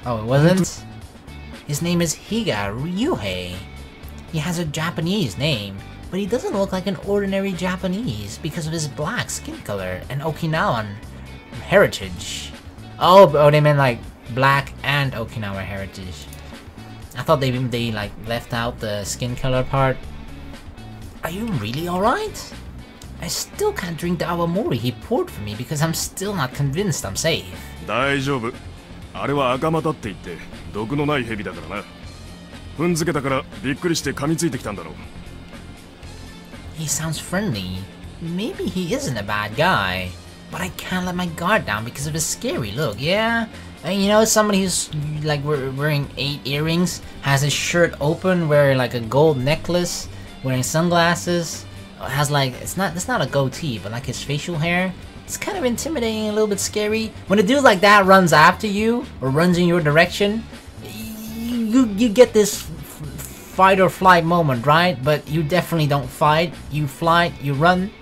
Oh, it wasn't? His name is Higa Ryuhei. He has a Japanese name, but he doesn't look like an ordinary Japanese because of his black skin color and Okinawan heritage. Oh, they meant like black and Okinawa heritage. I thought they like left out the skin color part. Are you really alright? I still can't drink the awamori he poured for me because I'm still not convinced I'm safe. He sounds friendly. Maybe he isn't a bad guy. But I can't let my guard down because of his scary look, yeah? And you know, somebody who's like wearing 8 earrings, has his shirt open, wearing like a gold necklace, wearing sunglasses, has like, it's not a goatee, but like his facial hair. It's kind of intimidating, a little bit scary. When a dude like that runs after you, or runs in your direction, you get this fight or flight moment, right? But you definitely don't fight, you flight, you run.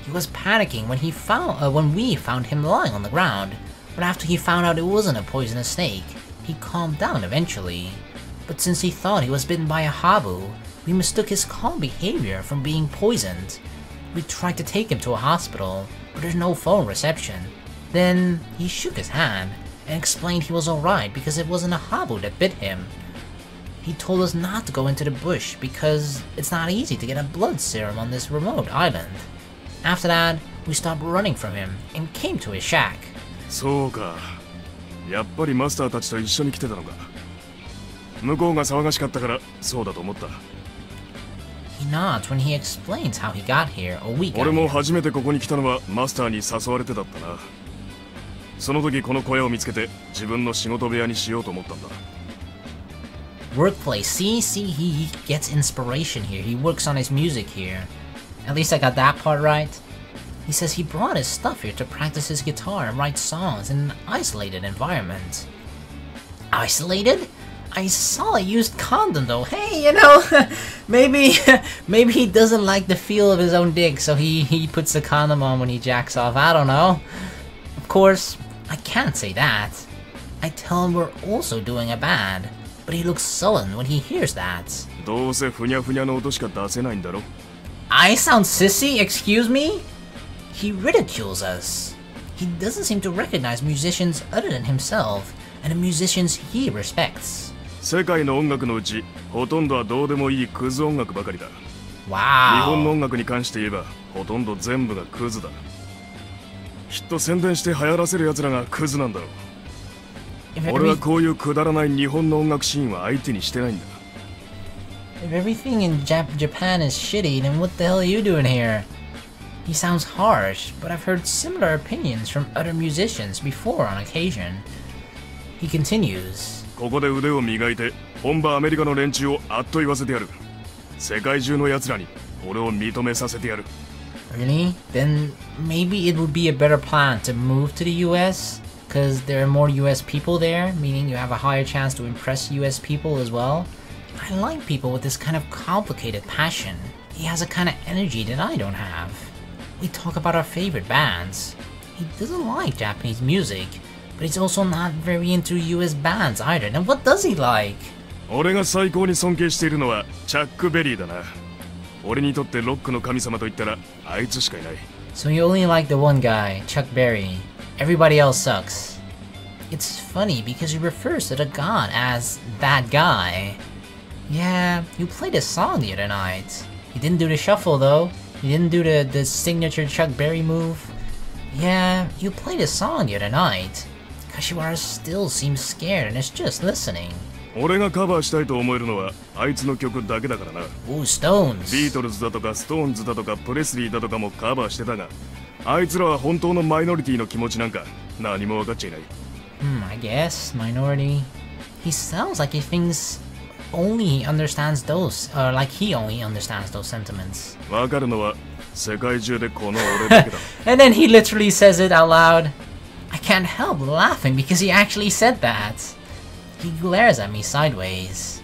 He was panicking when we found him lying on the ground, but after he found out it wasn't a poisonous snake, he calmed down eventually. But since he thought he was bitten by a habu, we mistook his calm behavior from being poisoned. We tried to take him to a hospital, but there's no phone reception. Then he shook his hand and explained he was alright because it wasn't a habu that bit him. He told us not to go into the bush because it's not easy to get a blood serum on this remote island. After that, we stopped running from him and came to his shack. He nods when he explains how he got here a week ago. Workplace, see, he gets inspiration here. He works on his music here. At least I got that part right. He says he brought his stuff here to practice his guitar and write songs in an isolated environment. Isolated? I saw a used condom though. Hey, you know, maybe he doesn't like the feel of his own dick, so he puts the condom on when he jacks off. I don't know. Of course, I can't say that. I tell him we're also doing a band, but he looks sullen when he hears that. I sound sissy? Excuse me? He ridicules us. He doesn't seem to recognize musicians other than himself, and the musicians he respects. Wow. If everything in Japan is shitty, then what the hell are you doing here? He sounds harsh, but I've heard similar opinions from other musicians before on occasion. He continues. Really? Then maybe it would be a better plan to move to the US? Because there are more US people there, meaning you have a higher chance to impress US people as well? I like people with this kind of complicated passion. He has a kind of energy that I don't have. We talk about our favorite bands. He doesn't like Japanese music, but he's also not very into US bands either. Then what does he like? So you only like the one guy, Chuck Berry. Everybody else sucks. It's funny because he refers to the god as that guy. Yeah, you played a song the other night. You didn't do the shuffle though. You didn't do the signature Chuck Berry move. Yeah, you played a song the other night. Kashiwara still seems scared and is just listening. Ooh, Stones. I guess, minority. He sounds like he thinks only he understands those, or like he only understands those sentiments. And then he literally says it out loud. I can't help laughing because he actually said that. He glares at me sideways.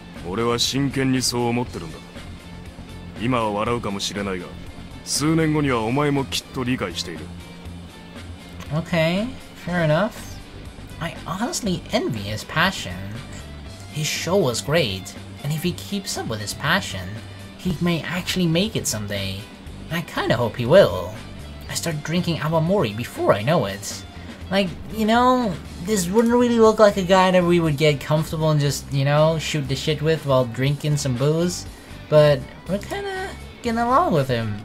Okay, fair enough. I honestly envy his passion. His show was great, and if he keeps up with his passion, he may actually make it someday. And I kinda hope he will. I start drinking awamori before I know it. Like, you know, this wouldn't really look like a guy that we would get comfortable and just, you know, shoot the shit with while drinking some booze. But we're kinda getting along with him.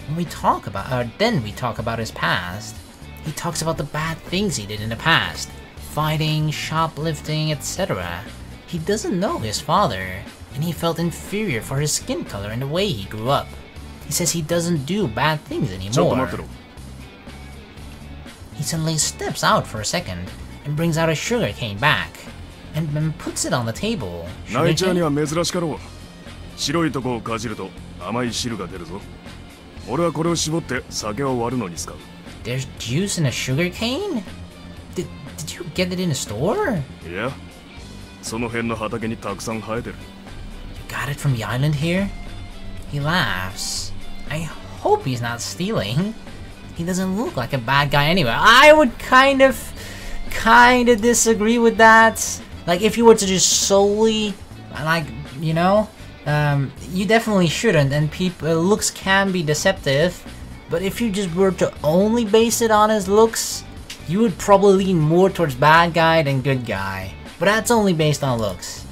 When we talk about, then we talk about his past. He talks about the bad things he did in the past. Fighting, shoplifting, etc. He doesn't know his father, and he felt inferior for his skin color and the way he grew up. He says he doesn't do bad things anymore. He suddenly steps out for a second and brings out a sugar cane back and then puts it on the table. There's juice in a sugar cane? Did you get it in a store? Yeah. You got it from the island here? He laughs. I hope he's not stealing. He doesn't look like a bad guy anyway. I would kind of disagree with that. Like, if you were to just solely, like, you know, you definitely shouldn't, and looks can be deceptive. But if you just were to only base it on his looks, you would probably lean more towards bad guy than good guy. But that's only based on looks.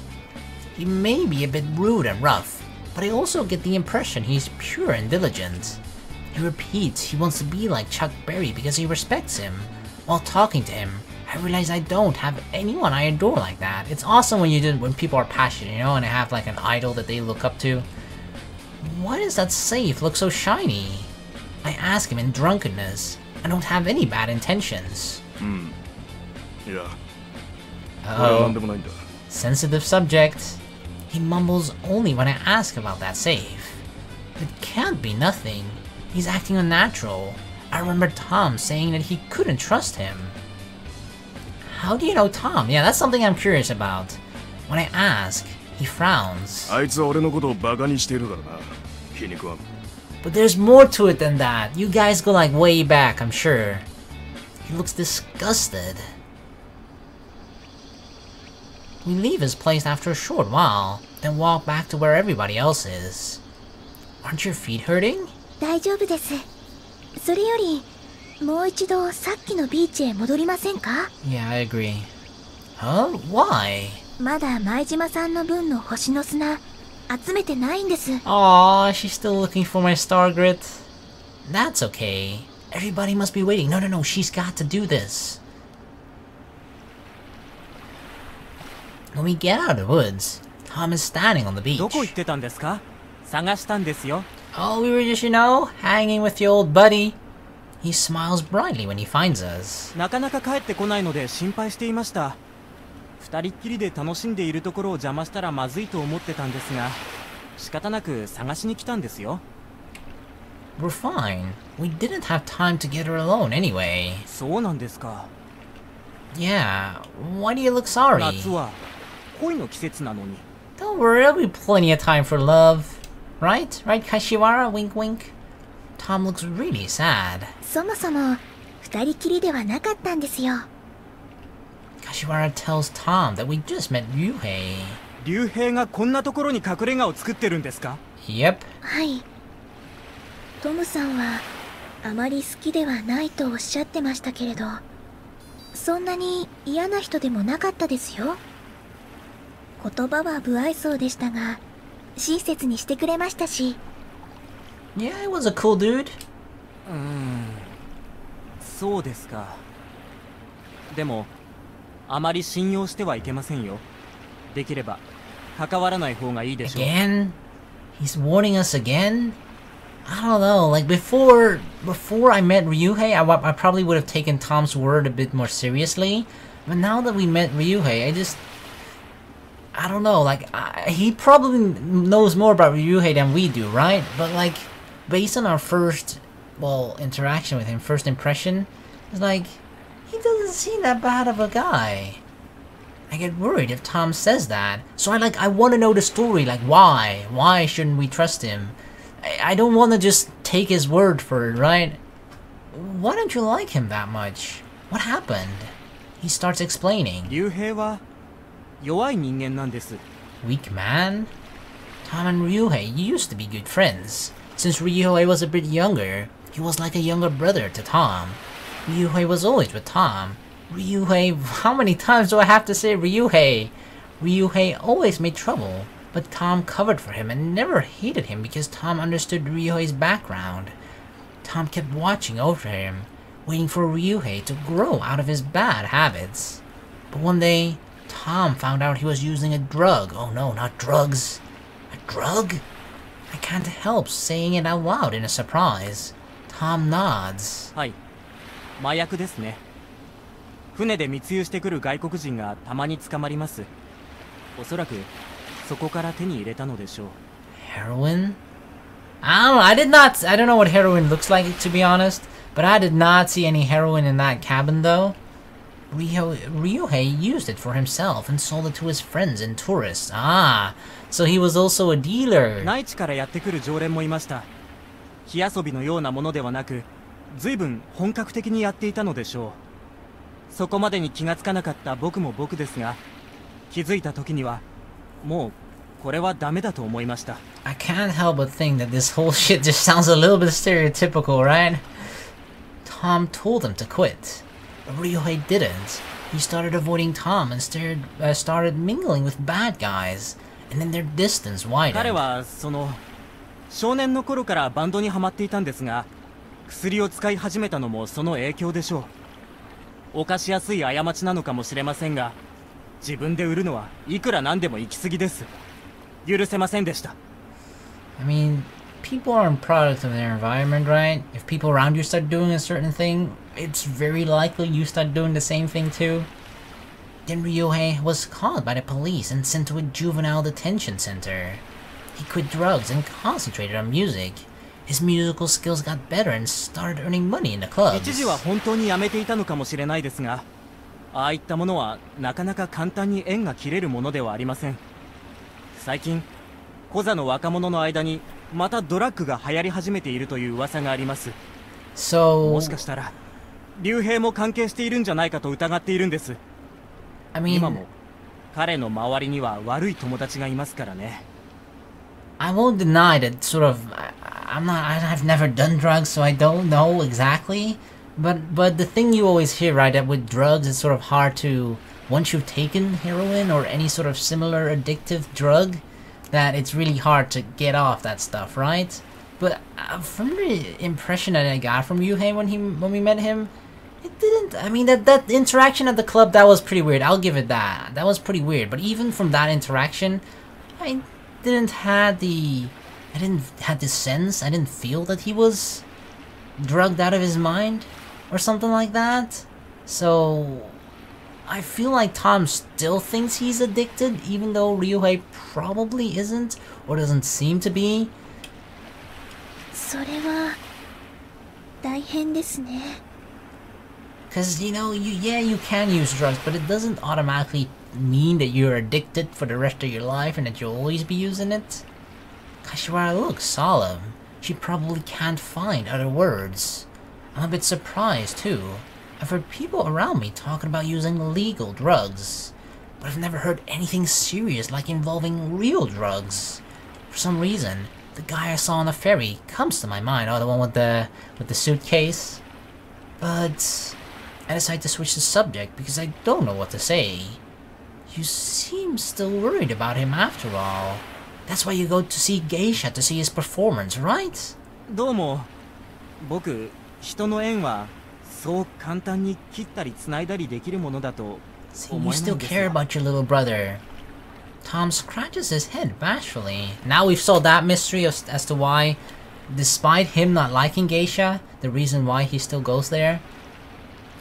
He may be a bit rude and rough, but I also get the impression he's pure and diligent. He repeats he wants to be like Chuck Berry because he respects him. While talking to him, I realize I don't have anyone I adore like that. It's awesome when people are passionate, you know, and they have like an idol that they look up to. Why does that safe look so shiny? I ask him in drunkenness. I don't have any bad intentions. Yeah. Uh-oh. Sensitive subject. He mumbles only when I ask about that safe. It can't be nothing. He's acting unnatural. I remember Tom saying that he couldn't trust him. How do you know Tom? Yeah, that's something I'm curious about. When I ask, he frowns. But there's more to it than that. You guys go like way back, I'm sure. He looks disgusted. We leave his place after a short while, then walk back to where everybody else is. Aren't your feet hurting? 大丈夫です。それより、もう一度さっきのビーチへ戻りませんか? Yeah, I agree. Huh? Why? まだ前島さんの分の星の砂、集めてないんです。Aww, she's still looking for my star grit. That's okay. Everybody must be waiting. No, she's got to do this. When we get out of the woods, Tom is standing on the beach. どこ行ってたんですか? 探したんですよ。 Oh, we were just, you know, hanging with your old buddy. He smiles brightly when he finds us. なかなか帰ってこないので心配していました。二人っきりで楽しんでいるところを邪魔したらまずいと思ってたんですが、仕方なく探しに来たんですよ。We're fine. We didn't have time to get her alone anyway. そうなんですか。Yeah, why do you look sorry? 夏は恋の季節なのに。 Don't worry, there'll be plenty of time for love. Right? Right, Kashiwara? Wink wink. Tom looks really sad. そもそも二人きりではなかったんですよ。 Kashiwara tells Tom that we just met Ryuhei. 竜兵がこんなところに隠れ家を作ってるんですか? Yep. はい。トムさんはあまり好きではないとおっしゃってましたけれど、そんなに嫌な人でもなかったですよ。言葉は不愛想でしたが、親切にしてくれましたし。Yeah, he was a cool dude. そうですか。でも、あまり信用してはいけませんよ。できれば関わらない方がいいでしょう。Again? He's warning us again? I don't know, like before I met Ryuhei, I probably would have taken Tom's word a bit more seriously. But now that we met Ryuhei, I don't know, like, he probably knows more about Ryuhei than we do, right? But like, based on our first, interaction with him, first impression, it's like, he doesn't seem that bad of a guy. I get worried if Tom says that. So I want to know the story, like why? Why shouldn't we trust him? I don't want to just take his word for it, right? Why don't you like him that much? What happened? He starts explaining. 竜兵は弱い人間なんです。 Weak man? Tom and Ryuhei used to be good friends. Since Ryuhei was a bit younger, he was like a younger brother to Tom. Ryuhei was always with Tom. Ryuhei, how many times do I have to say Ryuhei? Ryuhei always made trouble, but Tom covered for him and never hated him because Tom understood Ryuhei's background. Tom kept watching over him, waiting for Ryuhei to grow out of his bad habits. But one day, Tom found out he was using a drug. Oh no, not drugs. A drug? I can't help saying it out loud in a surprise. Tom nods. はい、麻薬ですね。船で密輸してくる外国人がたまに捕まります。おそらくそこから手に入れたのでしょう。 Heroin? I don't know what heroin looks like, to be honest, but I did not see any heroin in that cabin though. Ryuhei used it for himself and sold it to his friends and tourists. Ah, so he was also a dealer. 内地からやってくる常連もいました。火遊びのようなものではなく、随分本格的にやっていたのでしょう。そこまでに気がつかなかった僕も僕ですが、気づいた時にはもうこれはダメだと思いました。 I can't help but think that this whole shit just sounds a little bit stereotypical, right? Tom told him to quit, but Ryuhei didn't. He started avoiding Tom and started mingling with bad guys, and then their distance 彼 widened. は少年の頃からバンドにハマっていたんですが、薬を使い始めたのもその影響でしょう。犯しやすい過ちなのかもしれませんが、自分で売るのはいくらなんでも行き過ぎです。許せませんでした。 I mean, people aren't products of their environment, right? If people around you start doing a certain thing, it's very likely you start doing the same thing too. Then Ryuhei was caught by the police and sent to a juvenile detention center. He quit drugs and concentrated on music. His musical skills got better and started earning money in the clubs. 一時は本当にやめていたのかもしれないですが、ああいったものはなかなか簡単に縁が切れるものではありません。最近コザの若者の間にまたドラッグが流行り始めているという噂があります。 So, もしかしたら竜兵も関係しているんじゃないかと疑っているんです。 I 今 mean, も彼の周りには悪い友達がいますからね。 I won't deny that sort of, I've never done drugs, so I don't know exactly. But the thing you always hear, right, that with drugs, it's sort of hard to, once you've taken heroin or any sort of similar addictive drug, that it's really hard to get off that stuff, right? But from the impression that I got from Ryuhei when we met him, it didn't. I mean, that interaction at the club, that was pretty weird. I'll give it that. That was pretty weird. But even from that interaction, I didn't have the sense. I didn't feel that he was drugged out of his mind or something like that. So I feel like Tom still thinks he's addicted, even though Ryuhei probably isn't, or doesn't seem to be. それは大変ですね。 Because, you know, you can use drugs, but it doesn't automatically mean that you're addicted for the rest of your life and that you'll always be using it. Kashiwara looks solemn. She probably can't find other words. I'm a bit surprised, too. I've heard people around me talking about using legal drugs, but I've never heard anything serious like involving real drugs. For some reason, the guy I saw on the ferry comes to my mind. Oh, the one with the suitcase. But I decide to switch the subject because I don't know what to say. You seem still worried about him after all. That's why you go to see Geisha to see his performance, right? どうも、僕、人の縁はそう簡単に切ったり繋いだりできるものだと See, 思 you えない still んです care よ。 about your little brother. Tom scratches his head bashfully. Now we've solved that mystery as to why, despite him not liking Geisha, the reason why he still goes there.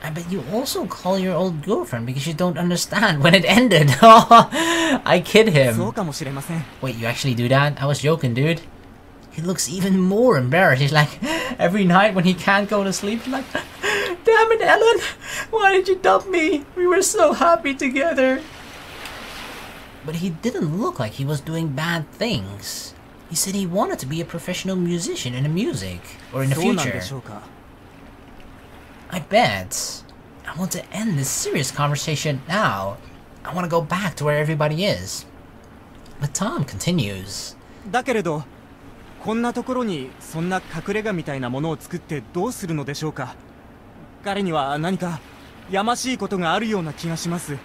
I bet you also call your old girlfriend because you don't understand when it ended. I kid そう him. かもしれません。 Wait, you actually do that? I was joking, dude. He looks even more embarrassed. He's like, every night when he can't go to sleep, he's like, damn it, Ellen! Why did you dump me? We were so happy together. But he didn't look like he was doing bad things. He said he wanted to be a professional musician in the music, or in the そうなん future. でしょうか。I bet. I want to end this serious conversation now. I want to go back to where everybody is. But Tom continues. だけれど、こんなところにそんな隠れ家みたいなものを作ってどうするのでしょうか。彼には何かやましいことがあるような気がします。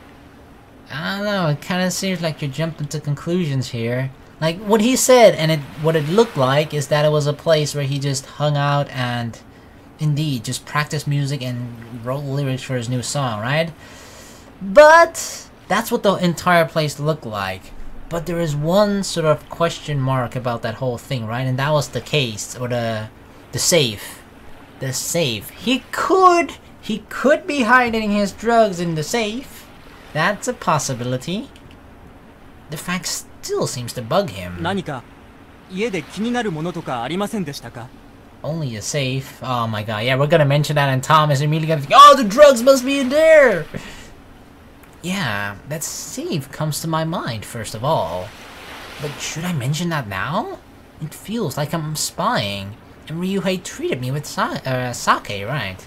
I don't know, it kind of seems like you're jumping to conclusions here. Like, what he said and what it looked like is that it was a place where he just hung out and, indeed, just practiced music and wrote lyrics for his new song, right? But that's what the entire place looked like. But there is one sort of question mark about that whole thing, right? And that was the case, or the safe. The safe. He could be hiding his drugs in the safe. That's a possibility. The fact still seems to bug him. 何か家で気になるものとかありませんでしたか? Only a safe. Oh my god, yeah, we're gonna mention that and Tom is immediately gonna think, oh, the drugs must be in there! Yeah, that safe comes to my mind first of all. But should I mention that now? It feels like I'm spying, and Ryuhei treated me with sake, right?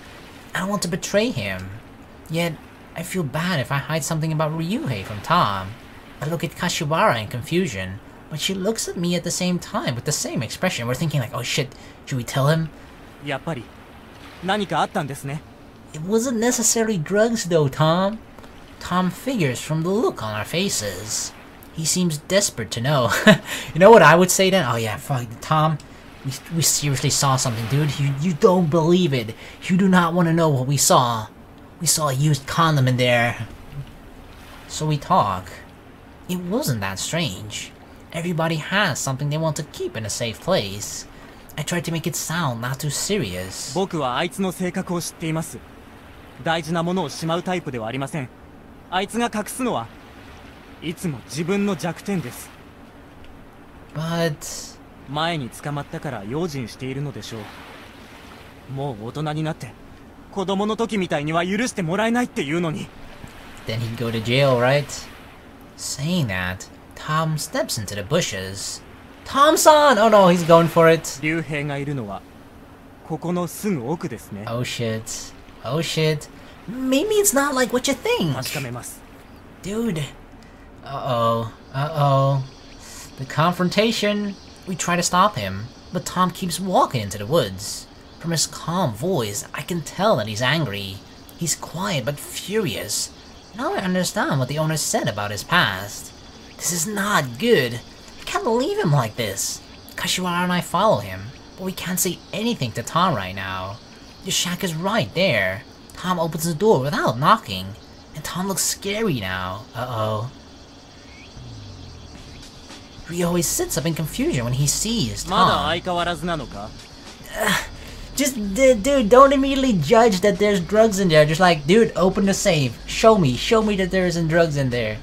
I don't want to betray him. Yet, I feel bad if I hide something about Ryuhei from Tom. I look at Kashiwara in confusion, but she looks at me at the same time with the same expression. We're thinking like, oh shit, should we tell him? やっぱり何かあったんですね。 It wasn't necessarily drugs though, Tom. Tom figures from the look on our faces. He seems desperate to know. You know what I would say then? Oh yeah, fuck, Tom, we seriously saw something, dude. You don't believe it. You do not want to know what we saw. We saw a used condom in there. So we talk. It wasn't that strange. Everybody has something they want to keep in a safe place. I tried to make it sound not too serious. 僕はあいつの性格を知っています。大事なものをしまうタイプではありません。あいつが隠すのはいつも自分の弱点です。 But 前に捕まったから用心しているのでしょう。もう大人になって子供の時みたいには許してもらえないっていうのに。 then he'd go to jail, right? Saying that, Tom steps into the bushes. Tom-san! Oh no, he's going for it. 竜兵がいるのはここのすぐ奥ですね。 Oh shit. Oh shit. Maybe it's not like what you think. 確かめます。 Dude. Uh-oh. Uh-oh. The confrontation. We try to stop him, but Tom keeps walking into the woods. From his calm voice, I can tell that he's angry. He's quiet but furious. Now I understand what the owner said about his past. This is not good. I can't leave him like this. Kashiwara and I follow him, but we can't say anything to Tom right now. The shack is right there. Tom opens the door without knocking, and Tom looks scary now. Uh-oh. Ryuhei sits up in confusion when he sees Tom. まだ相変わらずなのか? Just, dude, don't immediately judge that there's drugs in there. Just like, dude, open the safe. Show me that there isn't drugs in there.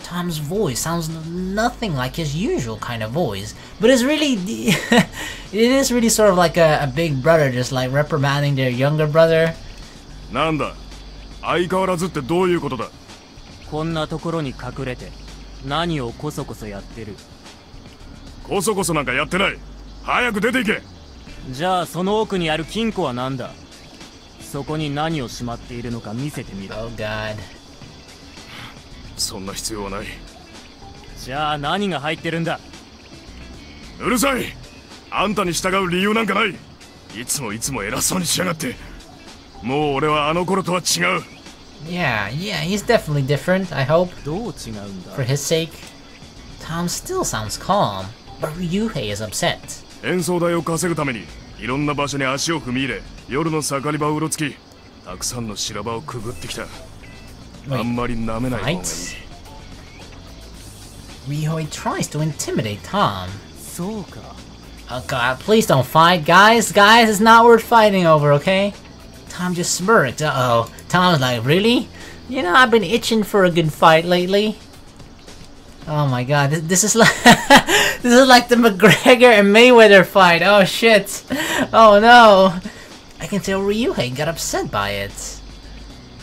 Tom's voice sounds nothing like his usual kind of voice, but it's really, it is really sort of like a big brother just like reprimanding their younger brother. なんだ相変わらずってどういうことだ。こんなところに隠れて何をこそこそやってる。こそこそなんかやってない。早く出て行け。じゃあその奥にある金庫は何だ。そこに何をしまっているのか見せてみろ。 Oh God. そんな必要はない。じゃあ何が入ってるんだ。うるさい。あんたに従う理由なんかない。いつも偉そうにしやがって。もう俺はあの頃とは違う。Yeah, he's definitely different, I hope. どう違うんだ。 For his sake. Tom still sounds calm, but Ryuhei is upset. 演奏代を稼ぐためにいろんな場所に足を踏み入れ、夜の盛り場をうろつき、たくさんの修羅場をくぐってきた。あんまり舐めない方がいい。Ryuhei tries to intimidate Tom. そうか。 Oh God, please don't fight, guys. Guys, it's not worth fighting over, okay? Tom just smirked. Uh-oh. Tom's like, really? You know, I've been itching for a good fight lately. Oh my God, this is like this is like the McGregor and Mayweather fight. Oh shit. Oh no. I can tell Ryuhei got upset by it.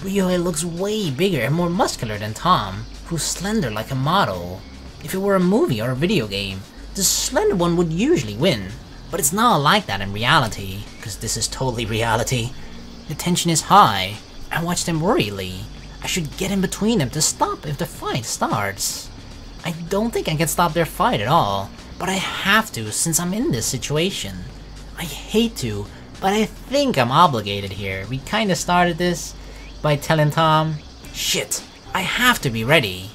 Ryuhei looks way bigger and more muscular than Tom, who's slender like a model. If it were a movie or a video game, the slender one would usually win. But it's not like that in reality, because this is totally reality. The tension is high. I watch them worriedly. I should get in between them to stop if the fight starts. I don't think I can stop their fight at all, but I have to since I'm in this situation. I hate to, but I think I'm obligated here. We kinda started this by telling Tom, shit, I have to be ready.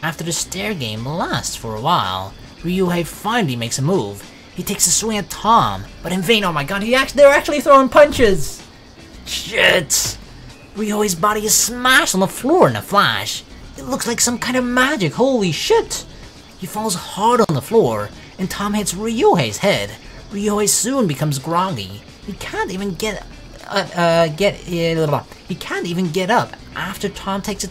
After the stare game lasts for a while, Ryuhei finally makes a move. He takes a swing at Tom, but in vain. Oh my god, they're actually throwing punches! Shit! Ryuhei's body is smashed on the floor in a flash. It looks like some kind of magic, holy shit! He falls hard on the floor, and Tom hits Ryuhei's head. Ryuhei soon becomes groggy. He can't even get up after Tom takes a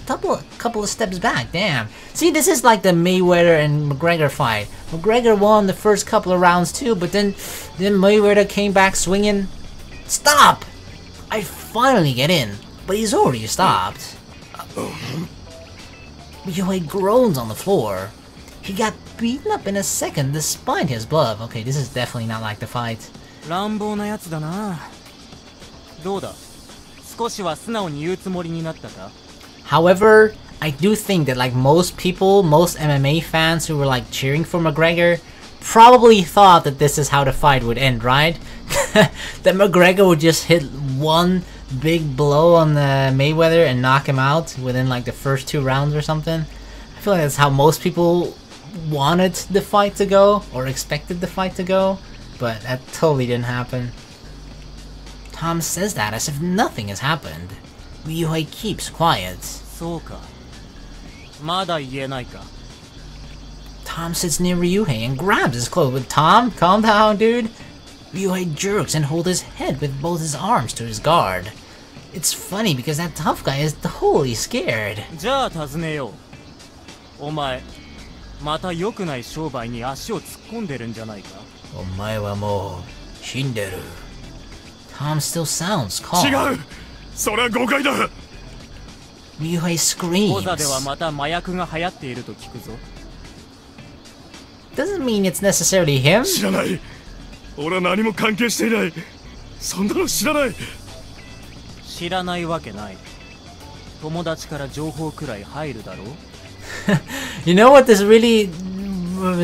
couple of steps back. Damn. See, this is like the Mayweather and McGregor fight. McGregor won the first couple of rounds too, but then Mayweather came back swinging. Stop! I finally get in, but he's already stopped. Ryuhei groans on the floor. He got beaten up in a second despite his glove. Okay, this is definitely not like the fight. 乱暴なやつだな。どうだ？少しは素直に言うつもりになったか？ However, I do think that like most people, most MMA fans who were like cheering for McGregor probably thought that this is how the fight would end, right? That McGregor would just hit one big blow on Mayweather and knock him out within like the first 2 rounds or something. I feel like that's how most people wanted the fight to go or expected the fight to go, but that totally didn't happen. Tom says that as if nothing has happened. Ryuhei keeps quiet. そうか。まだ言えないか。 Tom sits near Ryuhei and grabs his clothes. But Tom, calm down, dude. Ryuhei jerks and holds his head with both his arms to his guard. It's funny because that tough guy is totally scared. じゃあ尋ねよう。お前、また良くない商売に足を突っ込んでるんじゃないか。お前はもう死んでる。Tom still sounds calm. 違う、それは誤解だ。Ryuhei screams. 講座ではまた麻薬が流行っていると聞くぞ。Doesn't mean it's necessarily him. 知らない。俺は何も関係していない。そんなの知らない。知らないわけない。友達から情報くらい入るだろう。You know what this really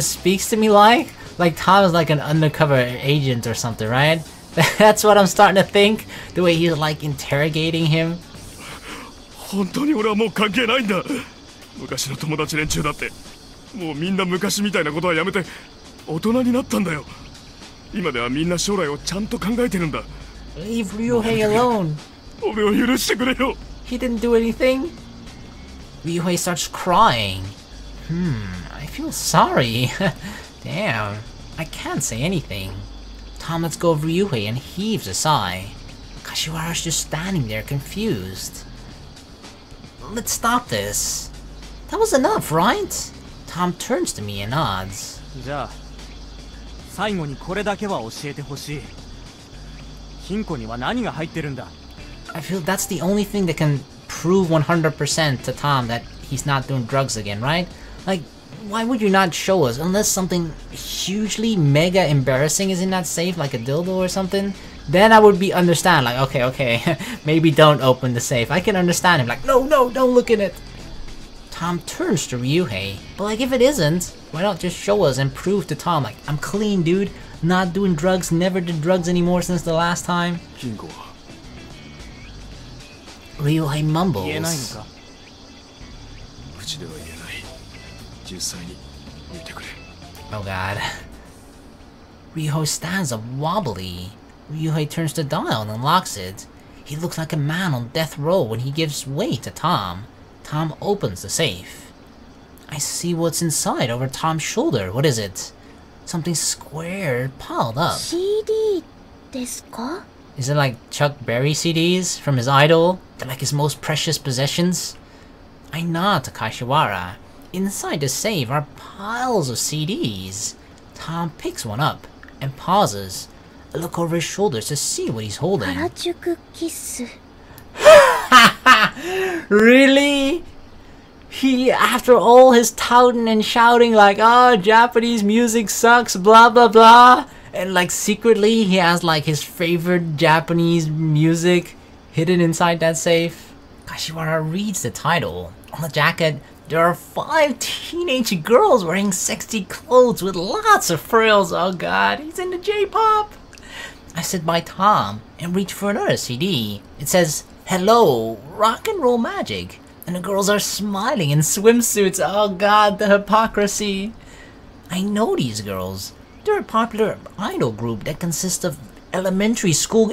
speaks to me like? Like Tom is like an undercover agent or something, right? That's what I'm starting to think. The way he's like interrogating him. 本当に俺はもう関係ないんだ。昔の友達連中だって、もうみんな昔みたいなことはやめて大人になったんだよ。今ではみんな将来をちゃんと考えてるんだ。Leave Ryuhei alone. 俺を許してくれよ。 He didn't do anything. Ryuhei starts crying. I feel sorry. Damn, I can't say anything. Tom lets go of Ryuhei and heaves a sigh. Kashiwara's just standing there confused. Let's stop this. That was enough, right? Tom turns to me and nods. じゃあ、最後にこれだけは教えてほしい。金庫には何が入ってるんだ？ I feel that's the only thing that can prove 100% to Tom that he's not doing drugs again, right? Like, why would you not show us unless something hugely mega embarrassing is in that safe, like a dildo or something? Then I would be understand, like, okay, maybe don't open the safe. I can understand him, like, no, don't look in it. Tom turns to Ryuhei, but like, if it isn't, why not just show us and prove to Tom, like, I'm clean, dude, not doing drugs, never did drugs anymore since the last time. 金庫は Ryuhei 言えないの mumbles. か？口では言えない。実際に見てくれ。 Oh god. Ryuhei stands up wobbly. Ryuhei turns the dial and unlocks it. He looks like a man on death row when he gives way to Tom. Tom opens the safe. I see what's inside over Tom's shoulder. What is it? Something square piled up. CD ですか？ Is it like Chuck Berry CDs from his idol? They're like his most precious possessions? I nod to Kashiwara. Inside the safe are piles of CDs. Tom picks one up and pauses. I look over his shoulders to see what he's holding. 原宿キス。 Really? He, after all his touting and shouting like, oh, Japanese music sucks, blah blah blah, and like secretly he has like his favorite Japanese music Hidden inside that safe, Kashiwara reads the title. On the jacket, there are 5 teenage girls wearing sexy clothes with lots of frills. Oh god, he's into J-pop. I sit by Tom and reach for another CD. It says, "Hello, Rock and Roll Magic." And the girls are smiling in swimsuits. Oh god, the hypocrisy. I know these girls. They're a popular idol group that consists of elementary school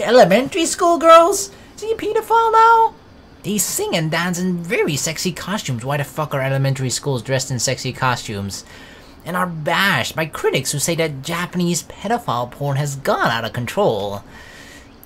girls? Is he a pedophile now? They sing and dance in very sexy costumes. Why the fuck are elementary schools dressed in sexy costumes? And are bashed by critics who say that Japanese pedophile porn has gone out of control.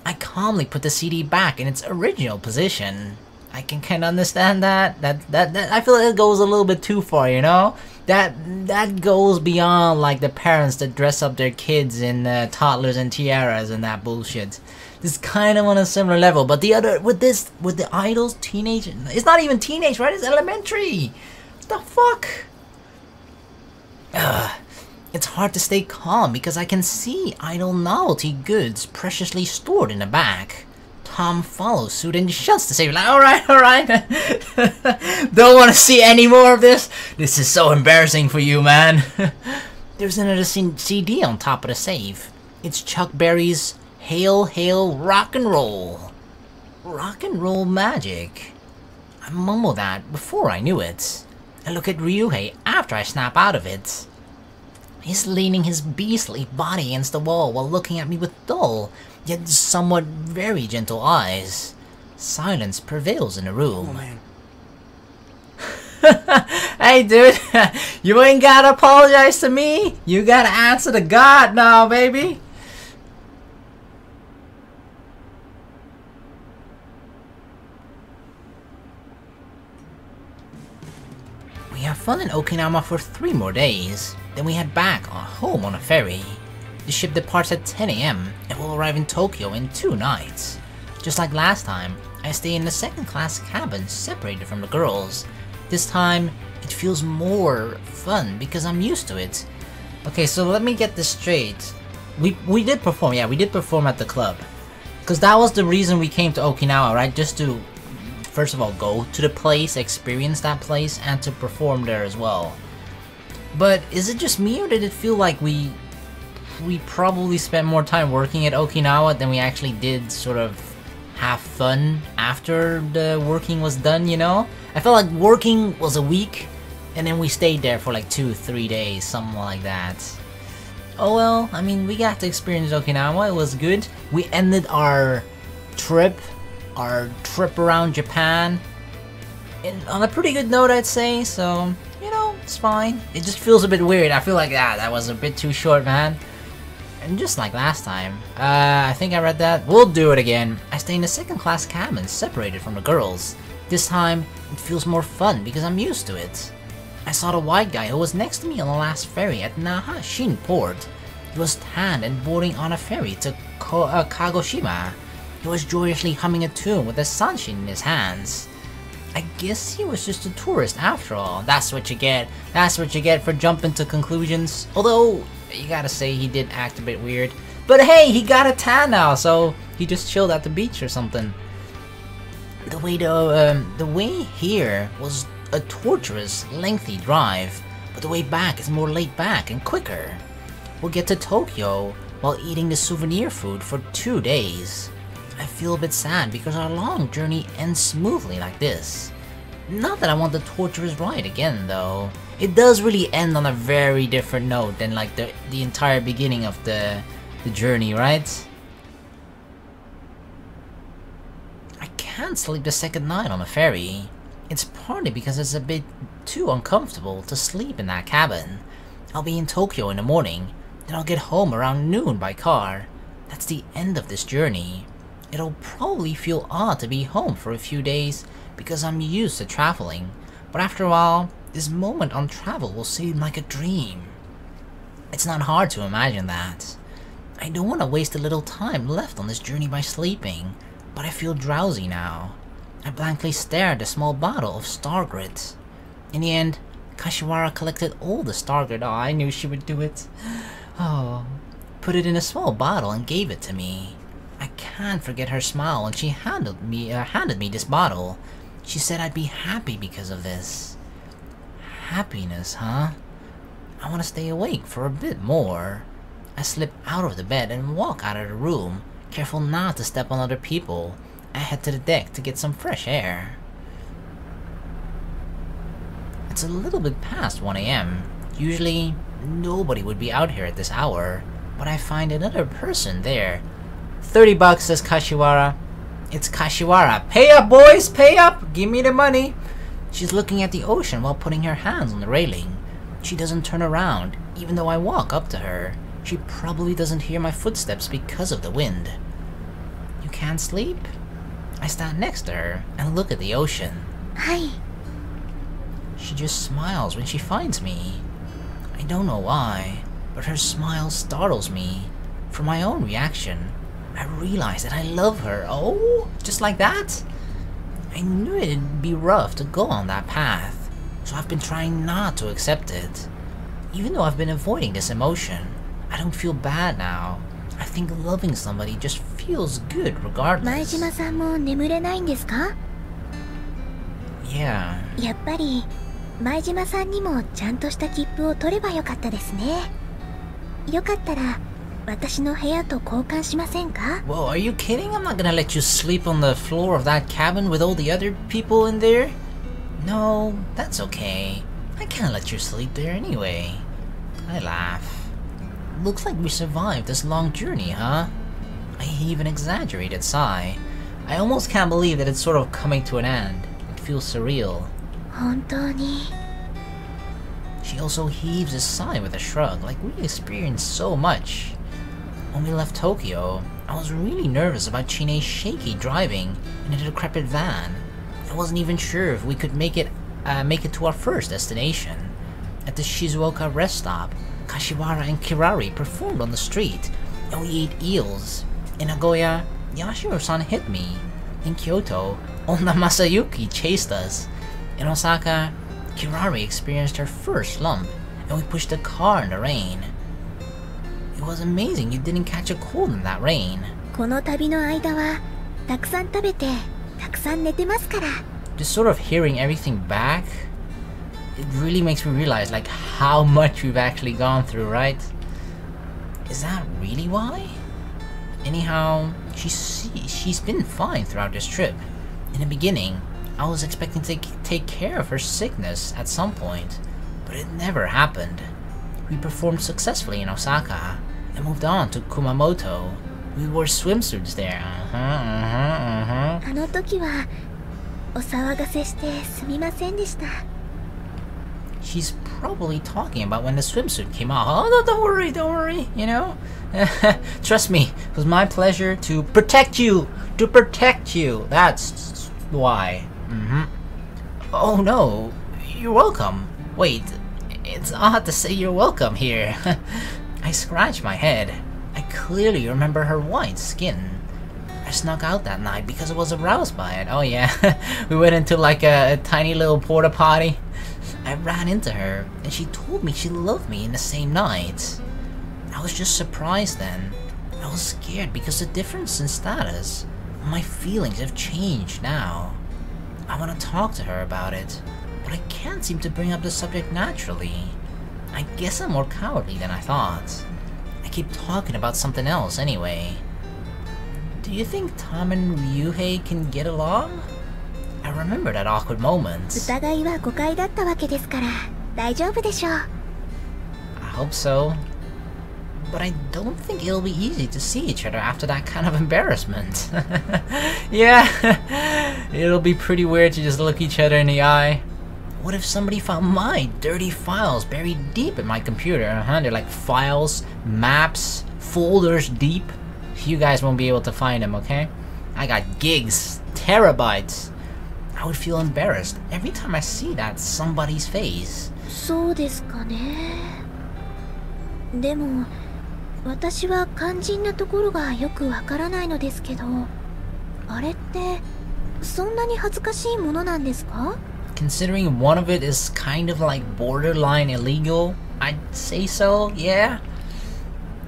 I calmly put the CD back in its original position. I can kind of understand that. I feel like it goes a little bit too far, you know? That goes beyond like the parents that dress up their kids in toddlers and tiaras and that bullshit. This kind of on a similar level, but the other with the idols, teenage. It's not even teenage, right? It's elementary. What the fuck? It's hard to stay calm because I can see idol novelty goods preciously stored in the back. Tom follows suit and shuts the safe. Like, alright. Don't want to see any more of this. This is so embarrassing for you, man. There's another CD on top of the safe. It's Chuck Berry's Hail, Hail, Rock and Roll. Rock and Roll Magic. I mumble that before I knew it. I look at Ryuhei after I snap out of it. He's leaning his beastly body against the wall while looking at me with dull, yet somewhat very gentle eyes. Silence prevails in the room. Oh man. Hey dude, you ain't gotta apologize to me. You gotta answer to God now, baby. We have fun in Okinawa for 3 more days. Then we head back home on a ferry. The ship departs at 10 AM and will arrive in Tokyo in 2 nights. Just like last time, I stay in the second-class cabin separated from the girls. This time, it feels more fun because I'm used to it. Okay, so let me get this straight. We did perform, yeah, we did perform at the club. Because that was the reason we came to Okinawa, right? Just to, first of all, go to the place, experience that place, and to perform there as well. But is it just me, or did it feel like we probably spent more time working at Okinawa than we actually did sort of have fun after the working was done, you know? I felt like working was a week, and then we stayed there for like 2-3 days, something like that. Oh well, I mean, we got to experience Okinawa, it was good. We ended our trip around Japan on a pretty good note, I'd say, so, you know, it's fine. It just feels a bit weird. I feel like, that was a bit too short, man. And just like last time, I think I read that. We'll do it again. I stay in a second-class cabin separated from the girls. This time, it feels more fun because I'm used to it. I saw the white guy who was next to me on the last ferry at Naha Shin Port. He was tanned and boarding on a ferry to Kagoshima. He was joyously humming a tune with a sanshin in his hands. I guess he was just a tourist after all. That's what you get. That's what you get for jumping to conclusions. Although, you gotta say he did act a bit weird. But hey, he got a tan now, so he just chilled at the beach or something. The way here was a torturous, lengthy drive, but the way back is more laid back and quicker. We'll get to Tokyo while eating the souvenir food for 2 days. I feel a bit sad because our long journey ends smoothly like this. Not that I want the torturous ride again though. It does really end on a very different note than like the entire beginning of the journey, right? I can't sleep the second night on the ferry. It's partly because it's a bit too uncomfortable to sleep in that cabin. I'll be in Tokyo in the morning, then I'll get home around noon by car. That's the end of this journey. It'll probably feel odd to be home for a few days because I'm used to traveling, but after a while, this moment on travel will seem like a dream. It's not hard to imagine that. I don't want to waste a little time left on this journey by sleeping, but I feel drowsy now. I blankly stare at a small bottle of Stargrit. In the end, Kashiwara collected all the Stargrit. Oh, I knew she would do it. Oh, put it in a small bottle and gave it to me. I can't forget her smile when she handed me this bottle. She said I'd be happy because of this. Happiness, huh? I want to stay awake for a bit more. I slip out of the bed and walk out of the room, careful not to step on other people. I head to the deck to get some fresh air. It's a little bit past 1 AM. Usually, nobody would be out here at this hour, but I find another person there. $30, says Kashiwara. It's Kashiwara. Pay up, boys, pay up! Give me the money! She's looking at the ocean while putting her hands on the railing. She doesn't turn around, even though I walk up to her. She probably doesn't hear my footsteps because of the wind. You can't sleep? I stand next to her and look at the ocean. Hi. She just smiles when she finds me. I don't know why, but her smile startles me. From my own reaction, I realize that I love her. Oh, just like that? I knew it'd be rough to go on that path, so I've been trying not to accept it. Even though I've been avoiding this emotion, I don't feel bad now. I think loving somebody just feels good regardless. 前島さんも眠れないんですか? Yeah. やっぱり前島さんにもちゃんとした切符を取ればよかったですね。よかったら私の部屋と交換しませんか? Whoa, are you kidding? I'm not gonna let you sleep on the floor of that cabin with all the other people in there. No, that's okay. I can't let you sleep there anyway. I laugh. Looks like we survived this long journey, huh? I heave an exaggerated sigh. I almost can't believe that it's sort of coming to an end. It feels surreal. 本当に. She also heaves a sigh with a shrug, like we experienced so much. When we left Tokyo, I was really nervous about Chine's shaky driving in a decrepit van. I wasn't even sure if we could make it to our first destination. At the Shizuoka rest stop, Kashiwara and Kirari performed on the street, and we ate eels. In Nagoya, Yashiro-san hit me. In Kyoto, Onna Masayuki chased us. In Osaka, Kirari experienced her first lump, and we pushed a car in the rain. It was amazing you didn't catch a cold in that rain. この旅の間はたくさん食べてたくさん寝てますから. Just sort of hearing everything back, it really makes me realize like how much we've actually gone through, right? Is that really why? Anyhow, she's been fine throughout this trip. In the beginning, I was expecting to take care of her sickness at some point, but it never happened. We performed successfully in Osaka and moved on to Kumamoto. We wore swimsuits there. あの時はお騒がせしてすみませんでした. She's probably talking about when the swimsuit came out. Oh, no, don't worry, you know? Trust me, it was my pleasure to protect you! That's why. Oh no, you're welcome. Wait, it's odd to say you're welcome here. I scratch my head. I clearly remember her white skin. I snuck out that night because I was aroused by it. Oh yeah, we went into like a tiny little porta potty. I ran into her, and she told me she loved me in the same night. I was just surprised then. I was scared because the difference in status. My feelings have changed now. I want to talk to her about it, but I can't seem to bring up the subject naturally. I guess I'm more cowardly than I thought. I keep talking about something else anyway. Do you think Tom and Ryuhei can get along? I remember that awkward moment. 疑いは誤解だったわけですから大丈夫でしょう. I hope so. But I don't think it'll be easy to see each other after that kind of embarrassment. Yeah, it'll be pretty weird to just look each other in the eye. What if somebody found my dirty files buried deep in my computer? They're like files, maps, folders deep. You guys won't be able to find them, okay? I got gigs, terabytes. I would feel embarrassed every time I see that somebody's face. そうですかね。でも私は肝心なところがよくわからないのですけど、あれってそんなに恥ずかしいものなんですか? Considering one of it is kind of like borderline illegal, I'd say so, yeah.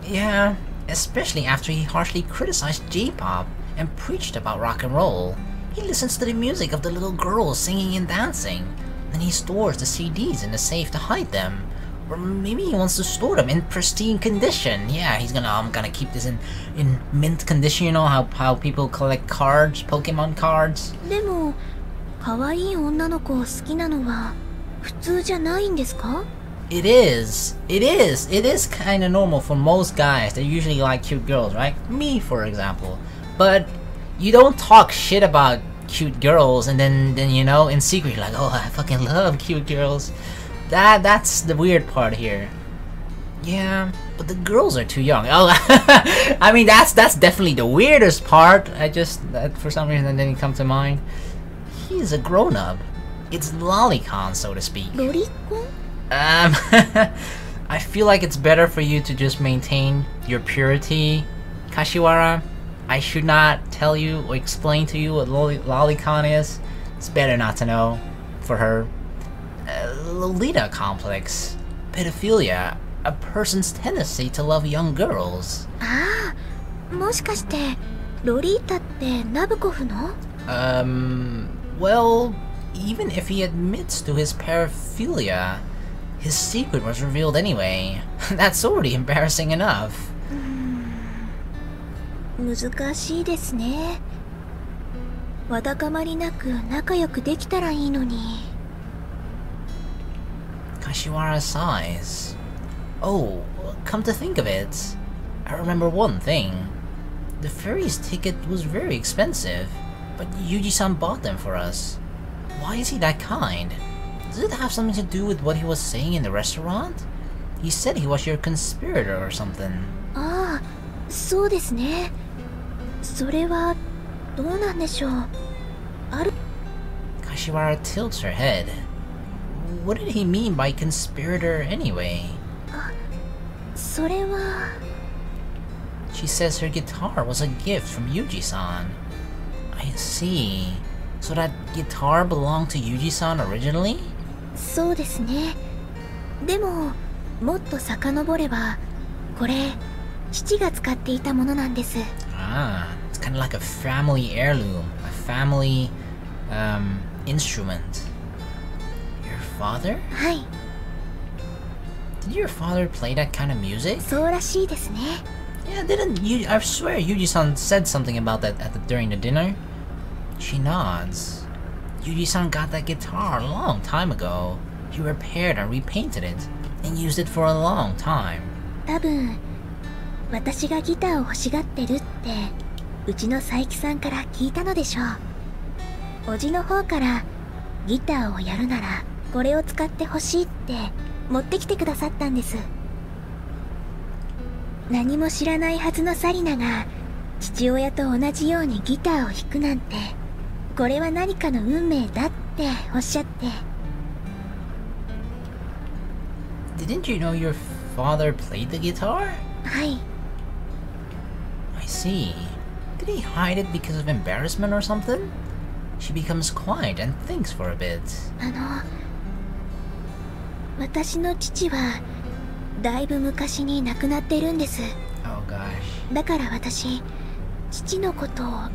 Yeah, especially after he harshly criticized J-pop and preached about rock and roll. He listens to the music of the little girls singing and dancing, then he stores the CDs in the safe to hide them. Or maybe he wants to store them in pristine condition. Yeah, he's gonna, I'm gonna keep this in mint condition, you know how people collect cards, Pokemon cards. でも、可愛い女の子を好きなのは普通じゃないんですか? It is kinda normal for most guys. They usually like cute girls, right? Me, for example. But you don't talk shit about cute girls and then you know, in secret you're like, oh, I fucking love cute girls. That's the weird part here. Yeah, but the girls are too young. Oh, I mean, that's definitely the weirdest part. That for some reason that didn't come to mind. He's a grown-up. It's lolicon, so to speak. Lolicon? I feel like it's better for you to just maintain your purity, Kashiwara. I should not tell you or explain to you what lolicon is. It's better not to know for her. Lolita complex, pedophilia, a person's tendency to love young girls. ああ、もしかしてロリータってナブコフの? Well, even if he admits to his paraphilia, his secret was revealed anyway. That's already embarrassing enough. 難しいですね。わだかまりなく仲良くできたらいいのに。Kashiwara sighs. Oh, come to think of it, I remember one thing. The ferry's ticket was very expensive, but Yuji-san bought them for us. Why is he that kind? Does it have something to do with what he was saying in the restaurant? He said he was your conspirator or something. ああ、そうですね。それはどうなんでしょう。Kashiwara tilts her head. What did he mean by conspirator anyway? それは... She says her guitar was a gift from Yuji-san. I see. So that guitar belonged to Yuji-san originally? そうですね。でも、もっと遡れば、これ、父が使っていたものなんです。Ah, it's kind of like a family heirloom, a family, instrument. Your father? はい。Did your father play that kind of music? そうらしいですね。Yeah, I swear Yuji-san said something about that during the dinner. She nods. Yuji-san got that guitar a long time ago. He repaired and repainted it, and used it for a long time. 多分、私がギターを欲しがってるって、うちの佐伯さんから聞いたのでしょう。おじの方から、ギターをやるなら、これを使ってほしいって、持ってきてくださったんです。何も知らないはずのサリナが、父親と同じようにギターを弾くなんて、これは何かの運命だっておっしゃって。Didn't you know your father played the guitar? はい。I see. Did he hide it because of embarrassment or something? She becomes quiet and thinks for a bit. 私の父は、だいぶ昔に亡くなってるんです。Oh gosh. だから私、父のことをあ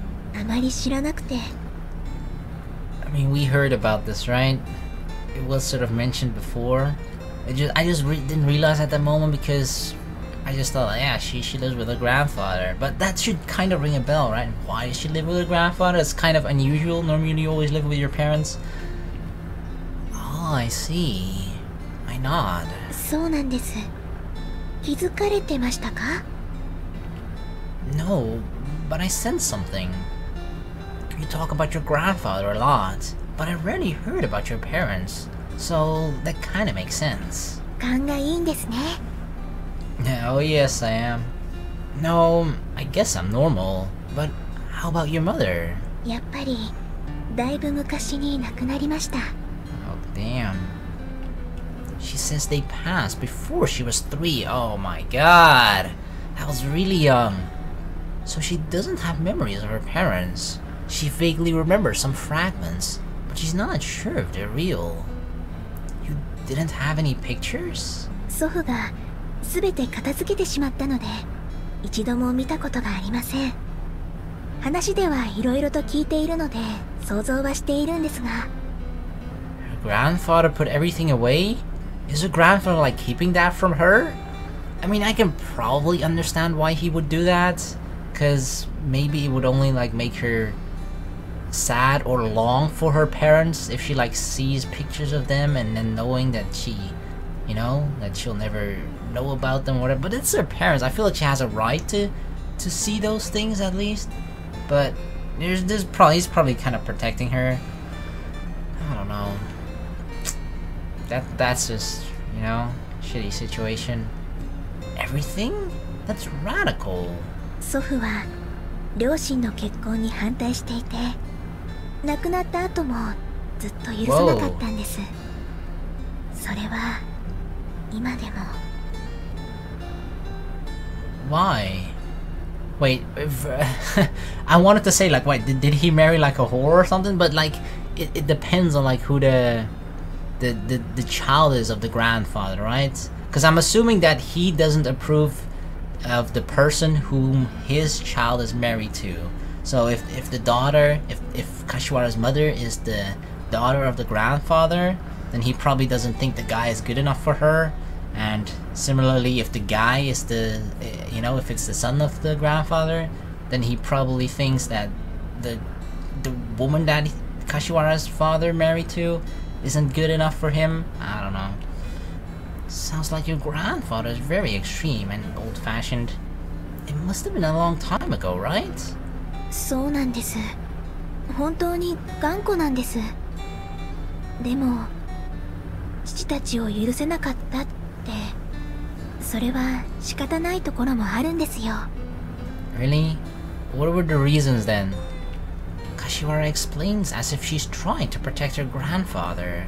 まり知らなくて。I mean, we heard about this, right? It was sort of mentioned before. I just didn't realize at that moment because I just thought, yeah, she lives with her grandfather. But that should kind of ring a bell, right? Why does she live with her grandfather? It's kind of unusual. Normally you always live with your parents. Oh, I see. I nod. そうなんです。気づかれてましたか? No, but I sense something. You talk about your grandfather a lot, but I rarely heard about your parents. So that kind of makes sense. 勘がいいんですね。Oh yes, I am. No, I guess I'm normal. But how about your mother? やっぱり、だいぶ昔に亡くなりました。Oh damn. She says they passed before she was 3. Oh my god. That was really young. So she doesn't have memories of her parents. She vaguely remembers some fragments, but she's not sure if they're real. You didn't have any pictures? 祖父が全て片付けてしまったので、一度も見たことがありません。話ではいろいろと聞いているので想像はしているんですが。 Her grandfather put everything away? Is her grandfather like keeping that from her? I mean, I can probably understand why he would do that, cause maybe it would only like make her sad or long for her parents if she like sees pictures of them and then knowing that she, you know, that she'll never know about them or whatever. But it's her parents. I feel like she has a right to see those things at least. But he's probably kind of protecting her. I don't know. That's just, you know, shitty situation. Everything? That's radical. 祖父は両親の結婚に反対していて、亡くなった後もずっと許さなかったんです。それは今でも。 Why? Wait, I wanted to say like, wait, did he marry like a whore or something? But like, it depends on like who the child is of the grandfather, right? Because I'm assuming that he doesn't approve of the person whom his child is married to. So if the daughter, if Kashiwara's mother is the daughter of the grandfather, then he probably doesn't think the guy is good enough for her. And similarly, if the guy is the, you know, if it's the son of the grandfather, then he probably thinks that the woman that Kashiwara's father married to isn't good enough for him. I don't know. Sounds like your grandfather is very extreme and old-fashioned. It must have been a long time ago, right? そうなんです。本当に頑固なんです。でも父たちを許せなかったって、それは仕方ないところもあるんですよ。 Really? What were the reasons then? Kashiwara explains as if she's trying to protect her grandfather.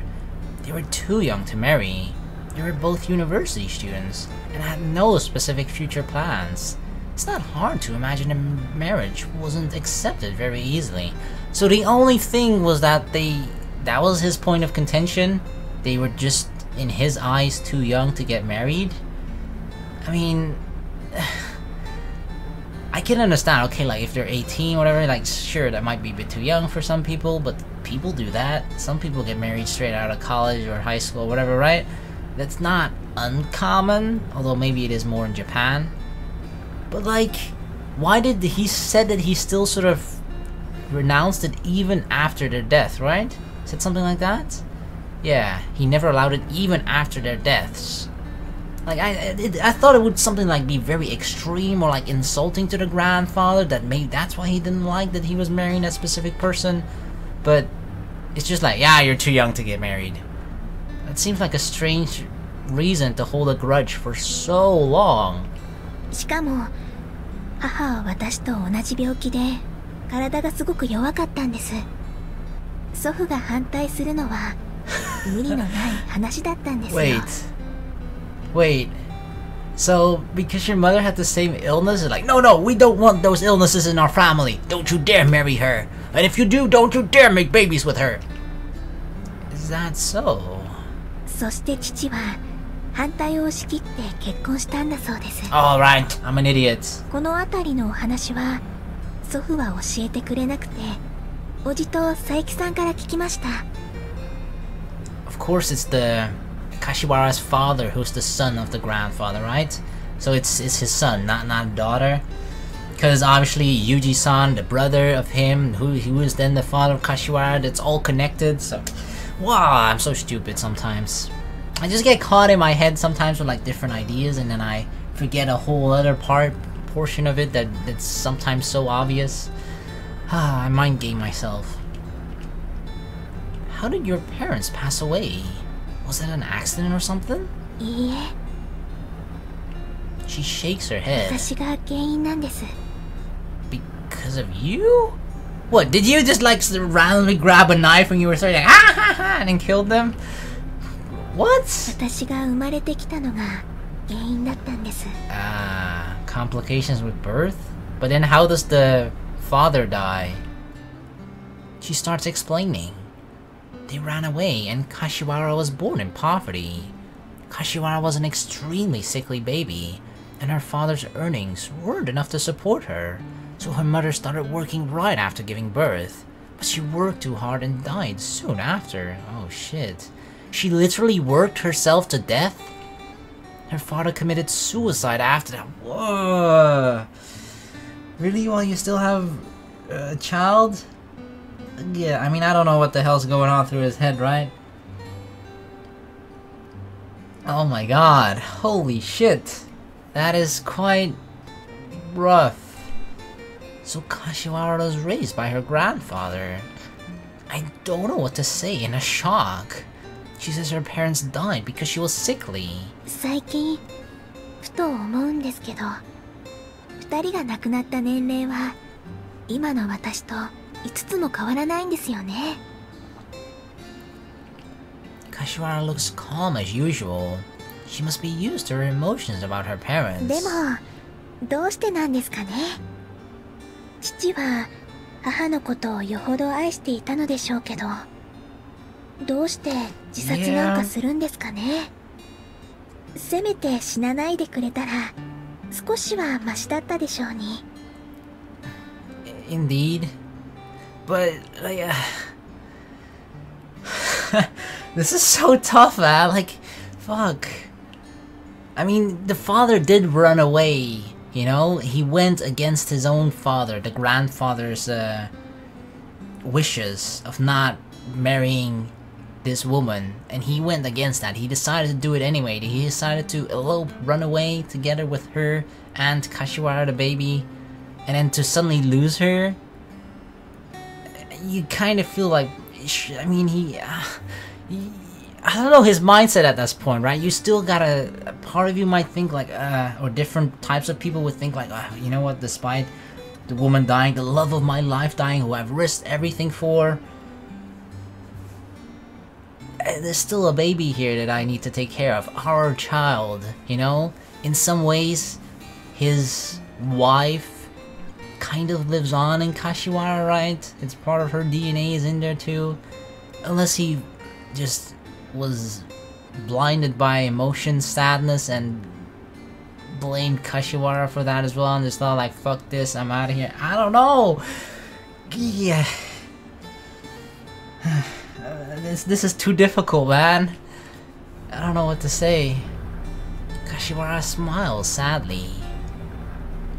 They were too young to marry. They were both university students and had no specific future plans. It's not hard to imagine a marriage wasn't accepted very easily. So the only thing was that that was his point of contention. They were just, in his eyes, too young to get married. I mean, I can understand, okay, like if they're 18 whatever, like sure, that might be a bit too young for some people, but people do that. Some people get married straight out of college or high school, whatever, right? That's not uncommon, although maybe it is more in Japan. But like, why did he said that he still sort of renounced it even after their death, right? Said something like that? Yeah, he never allowed it even after their deaths. Like, I thought it would something like be very extreme or like insulting to the grandfather, that maybe that's why he didn't like that he was marrying that specific person. But it's just like, yeah, you're too young to get married. That seems like a strange reason to hold a grudge for so long. しかも母は私と同じ病気で体がすごく弱かったんです。祖父が反対するのは無理のない話だったんですよ。 Wait. So, because your mother had the same illness, it's like, no, we don't want those illnesses in our family. Don't you dare marry her. And if you do, don't you dare make babies with her. Is that so? そして父は反対を押し切って結婚したんだそうです。 Alright, I'm an idiot. この辺りのお話は祖父は教えてくれなくて、おじと佐伯さんから聞きました。 Of course, it's the Kashiwara's father who's the son of the grandfather, right? So it's his son, not daughter. Because obviously Yuji-san, the brother of him, who was then the father of Kashiwara, that's all connected. So, wow, I'm so stupid sometimes. I just get caught in my head sometimes with like different ideas, and then I forget a whole other portion of it that's sometimes so obvious. I mind game myself. How did your parents pass away? Was that an accident or something? いいえ。 She shakes her head. 私が原因なんです。 Because of you? What, did you just like randomly grab a knife when you were starting like, ha ha ha, and then killed them? What? 私が生まれてきたのが原因だったんです。 Complications with birth? But then how does the father die? She starts explaining. They ran away and Kashiwara was born in poverty. Kashiwara was an extremely sickly baby, and her father's earnings weren't enough to support her, so her mother started working right after giving birth. But she worked too hard and died soon after. Oh shit. She literally worked herself to death? Her father committed suicide after that. Whoa! Really? While you still have a child? Yeah, I mean, I don't know what the hell's going on through his head, right? Oh my god. Holy shit. That is quite rough. So Kashiwara was raised by her grandfather. I don't know what to say in a shock. She says her parents died because she was sickly. 最近ふと思うんですけど、2人が亡くなった年齢は今の私と5つも変わらないんですよね。Kashiwara looks calm as usual. She must be used to her emotions about her parents. でもどうしてなんですかね。父は母のことをよほど愛していたのでしょうけど、どうして自殺なんかするんですかね。せめて死なないでくれたら少しはマシだったでしょうに。Indeed. But, this is so tough, man. Like, fuck. I mean, the father did run away, you know? He went against his own father, the grandfather's wishes of not marrying this woman. And he went against that. He decided to do it anyway. He decided to elope, run away together with her and Kashiwara, the baby. And then to suddenly lose her. You kind of feel like, I mean, I don't know his mindset at this point, right? You still gotta, a part of you might think like, or different types of people would think like, you know what, despite the woman dying, the love of my life dying, who I've risked everything for, there's still a baby here that I need to take care of, our child, you know? In some ways, his wife kind of lives on in Kashiwara, right? It's part of her DNA is in there too. Unless he just was blinded by emotion, sadness, and blamed Kashiwara for that as well, and just thought like, fuck this, I'm out of here. I don't know! Yeah. This is too difficult, man. I don't know what to say. Kashiwara smiles sadly.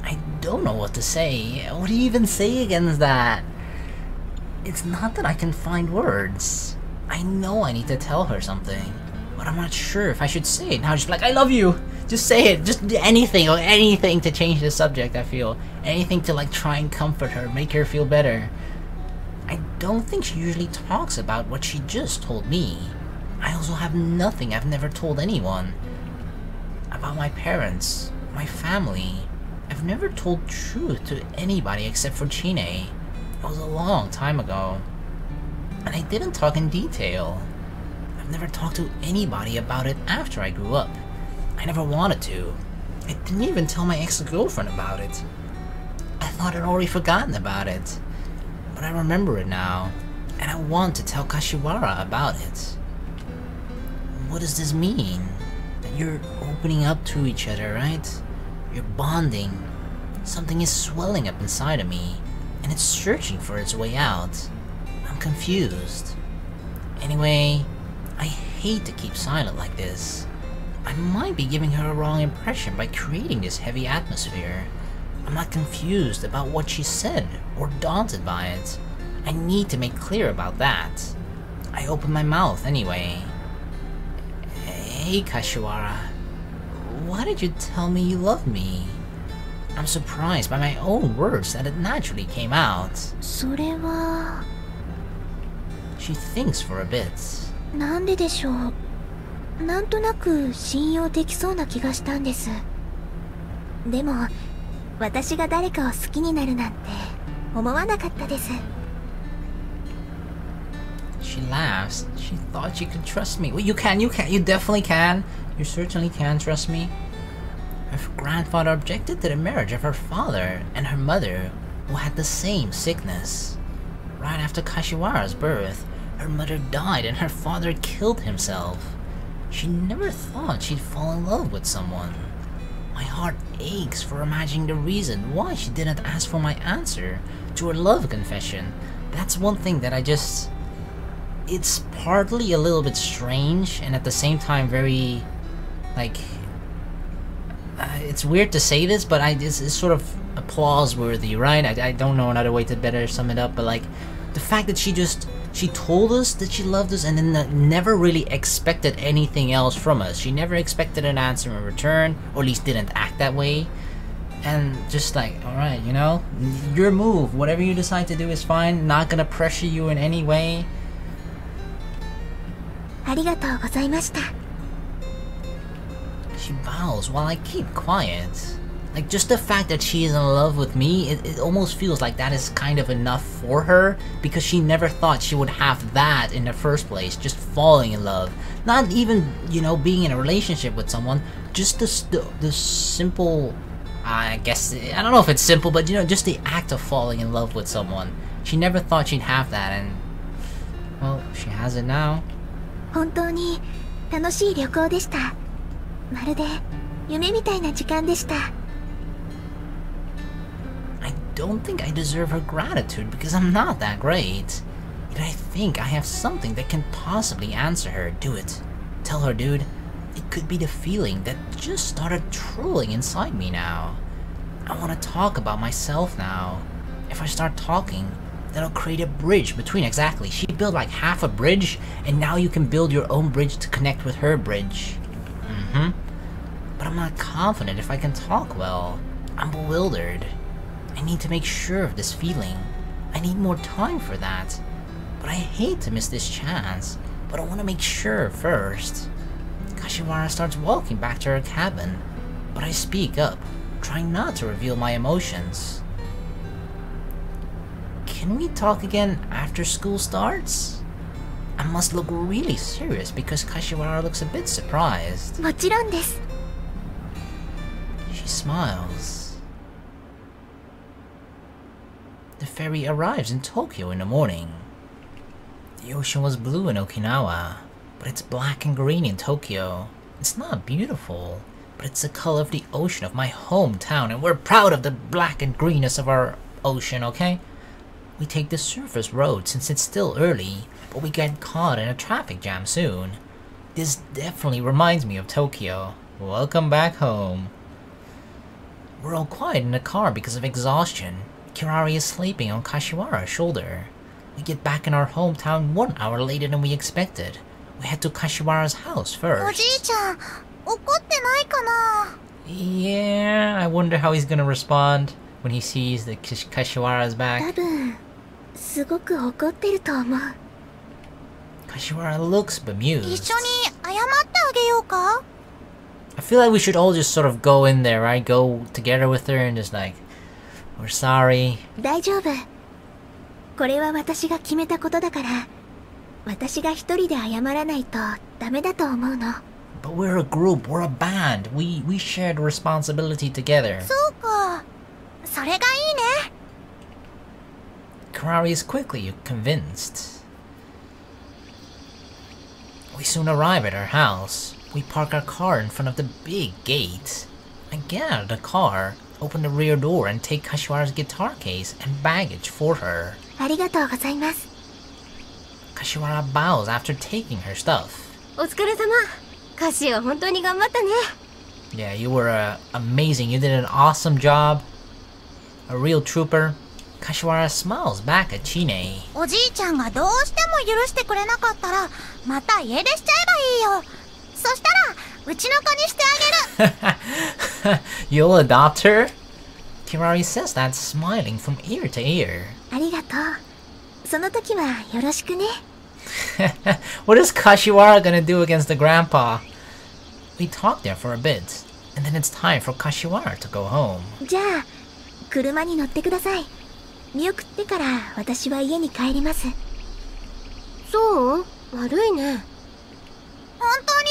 I don't know what to say. What do you even say against that? It's not that I can find words. I know I need to tell her something, but I'm not sure if I should say it now. Just like, I love you! Just say it! Just anything, or anything to change the subject, I feel. Anything to like try and comfort her, make her feel better. I don't think she usually talks about what she just told me. I also have nothing I've never told anyone. About my parents, my family. I've never told truth to anybody except for Chie. It was a long time ago. And I didn't talk in detail. I've never talked to anybody about it after I grew up. I never wanted to. I didn't even tell my ex-girlfriend about it. I thought I'd already forgotten about it. But I remember it now, and I want to tell Kashiwara about it. What does this mean? That you're opening up to each other, right? You're bonding. Something is swelling up inside of me, and it's searching for its way out. I'm confused. Anyway, I hate to keep silent like this. I might be giving her a wrong impression by creating this heavy atmosphere. I'm not confused about what she said, or daunted by it. I need to make clear about that. I open my mouth anyway. Hey Kashiwara, why did you tell me you love me? I'm surprised by my own words that it naturally came out. それは She thinks for a bit. なんででしょう。なんとなく信用できそうな気がしたんです。でも私が誰かを好きになるなんて思わなかったです。She laughs. She thought she could trust me. Well, you definitely can. You certainly can trust me. Her grandfather objected to the marriage of her father and her mother, who had the same sickness. Right after Kashiwara's birth, her mother died and her father killed himself. She never thought she'd fall in love with someone. My heart aches for imagining the reason why she didn't ask for my answer to her love confession. That's one thing that it's partly a little bit strange and at the same time very, like, it's weird to say this, but it's sort of applause-worthy, right? I don't know another way to better sum it up, but like, the fact that she told us that she loved us and then never really expected anything else from us. She never expected an answer in return, or at least didn't act that way. And just like, alright, you know, your move, whatever you decide to do is fine, not gonna pressure you in any way. ありがとうございました。 She bows while I keep quiet. Like, just the fact that she is in love with me, it almost feels like that is kind of enough for her, because she never thought she would have that in the first place, just falling in love. Not even, you know, being in a relationship with someone, just the simple, I guess, I don't know if it's simple, but you know, just the act of falling in love with someone. She never thought she'd have that, and, well, she has it now. 本当に楽しい旅行でした。まるで夢みたいな時間でした。 I don't think I deserve her gratitude because I'm not that great. Yet I think I have something that can possibly answer her. Do it. Tell her, dude. It could be the feeling that just started trolling inside me now. I want to talk about myself now. If I start talking, that'll create a bridge between. Exactly. She built like half a bridge, and now you can build your own bridge to connect with her bridge. But I'm not confident if I can talk well. I'm bewildered. I need to make sure of this feeling. I need more time for that. But I hate to miss this chance. But I want to make sure first. Kashiwara starts walking back to her cabin. But I speak up, trying not to reveal my emotions. Can we talk again after school starts? I must look really serious because Kashiwara looks a bit surprised. もちろんです。 She smiles. The ferry arrives in Tokyo in the morning. The ocean was blue in Okinawa, but it's black and green in Tokyo. It's not beautiful, but it's the color of the ocean of my hometown, and we're proud of the black and greenness of our ocean, okay? We take the surface road since it's still early, but we get caught in a traffic jam soon. This definitely reminds me of Tokyo. Welcome back home. We're all quiet in the car because of exhaustion. Kirari is sleeping on Kashiwara's shoulder. We get back in our hometown 1 hour later than we expected. We head to Kashiwara's house first. おじいちゃん、怒ってないかな? Yeah, I wonder how he's gonna respond when he sees that Kashiwara's back. 多分、すごく怒ってると思う。 Kashiwara looks bemused. 一緒に謝ってあげようか? I feel like we should all just sort of go in there, right? Go together with her and just like, we're sorry. 大丈夫。これは私が決めたことだから、私が一人で謝らないとダメだと思うの。But we're a group, we're a band. We share the responsibility together. そうか。それがいいね。Kirari is quickly convinced. We soon arrive at our house. We park our car in front of the big gate. I get out of the car, open the rear door, and take Kashiwara's guitar case and baggage for her. ありがとうございます。 Kashiwara bows after taking her stuff. お疲れ様。歌詞を本当に頑張ったね。 Yeah, you were amazing. You did an awesome job. A real trooper. Kashiwara smiles back at Chie. おじいちゃんがどうしても許してくれなかったら、また家出しちゃえばいいよ。そしたら、うちの子にしてあげる。You'll adopt her? Kirari says that, smiling from ear to ear. ありがとう。その時はよろしくね。What is Kashiwara gonna do against the grandpa? We talk there for a bit, and then it's time for Kashiwara to go home. じゃあ、車に乗ってください。見送ってから私は家に帰ります。そう？悪いね。本当に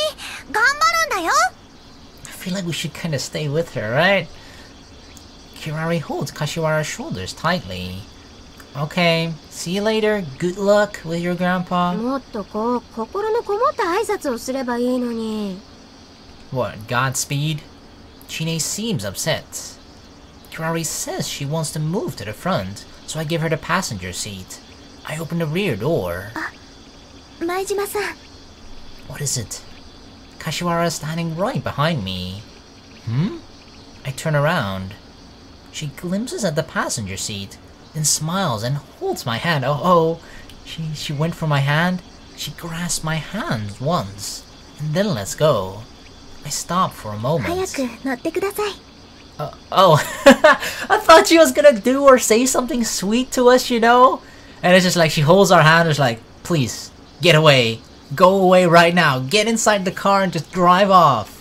頑張るんだよ。I feel like we should kind of stay with her, right? Kirari holds Kashiwara's shoulders tightly. Okay, see you later. Good luck with your grandpa. もっとこう、心のこもった挨拶をすればいいのに。What, Godspeed? Chie seems upset. Kirari says she wants to move to the front, so I give her the passenger seat. I open the rear door. 前島さん。 What is it? Kashiwara is standing right behind me. I turn around. She glimpses at the passenger seat, then smiles and holds my hand. Oh, she went for my hand. She grasped my hand once, and then lets go. I stop for a moment. 早く乗ってください。 Oh, I thought she was gonna do or say something sweet to us, you know? And it's just like she holds our hand and is like, please, get away. Go away right now. Get inside the car and just drive off.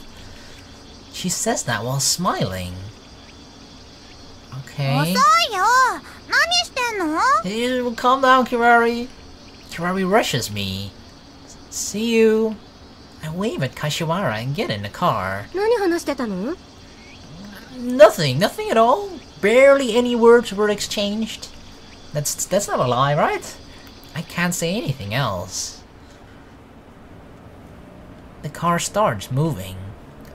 She says that while smiling. Okay. 遅いよ。何してんの？ Hey, calm down, Kirari. Kirari rushes me. See you. I wave at Kashiwara and get in the car. 何話してたの？ Nothing at all. Barely any words were exchanged. That's not a lie, right? I can't say anything else. The car starts moving.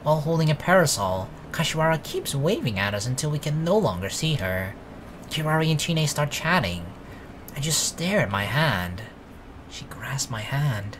While holding a parasol, Kashiwara keeps waving at us until we can no longer see her. Kirari and Chie start chatting. I just stare at my hand. She grasps my hand.